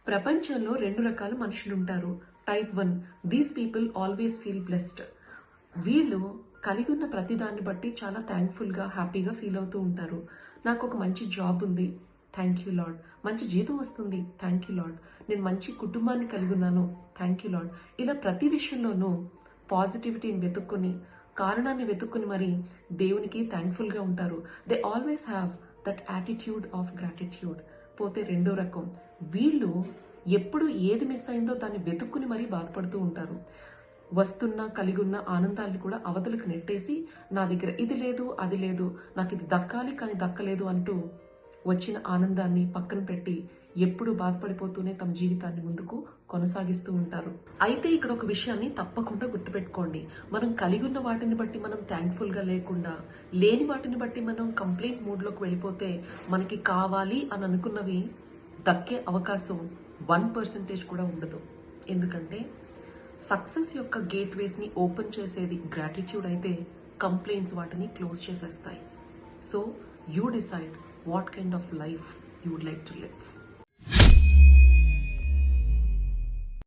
ప్రపంచంలో 2 రకాల మనుషులు ఉంటారు. Type 1 these people always feel blessed. వీళ్ళు కలిగి ఉన్న ప్రతి దాన్ని బట్టి చాలా థ్యాంక్ఫుల్గా హ్యాపీగా ఫీల్ అవుతూ ఉంటారు. నాకు ఒక మంచి జాబ్ ఉంది, థ్యాంక్ యూ లార్డ్. మంచి జీతం వస్తుంది, థ్యాంక్ యూ లార్డ్. నేను మంచి కుటుంబాన్ని కలిగి ఉన్నాను, థ్యాంక్ యూ లార్డ్. ఇలా ప్రతి విషయంలోనూ పాజిటివిటీని వెతుక్కుని, కారణాన్ని వెతుక్కుని మరి దేవునికి థ్యాంక్ఫుల్గా ఉంటారు. They always have that attitude of gratitude. పోతే రెండో రకం, వీళ్ళు ఎప్పుడు ఏది మిస్ అయిందో దాన్ని వెతుక్కుని మరీ బాధపడుతూ ఉంటారు. వస్తున్న కలిగి ఉన్న ఆనందాన్ని కూడా అవతలకు నెట్టేసి, నా దగ్గర ఇది లేదు అది లేదు, నాకు ఇది దక్కాలి కానీ దక్కలేదు అంటూ వచ్చిన ఆనందాన్ని పక్కన పెట్టి ఎప్పుడు బాధపడిపోతూనే తమ జీవితాన్ని ముందుకు కొనసాగిస్తూ ఉంటారు. అయితే ఇక్కడ ఒక విషయాన్ని తప్పకుండా గుర్తుపెట్టుకోండి. మనం కలిగి ఉన్న వాటిని బట్టి మనం థ్యాంక్ఫుల్గా లేకుండా, లేని వాటిని బట్టి మనం కంప్లైంట్ మూడ్లోకి వెళ్ళిపోతే మనకి కావాలి అని అనుకున్నవి దక్కే అవకాశం 1% కూడా ఉండదు. ఎందుకంటే సక్సెస్ యొక్క గేట్వేస్ని ఓపెన్ చేసేది గ్రాటిట్యూడ్ అయితే, కంప్లైంట్స్ వాటిని క్లోజ్ చేసేస్తాయి. So you decide what kind of life you would like to live.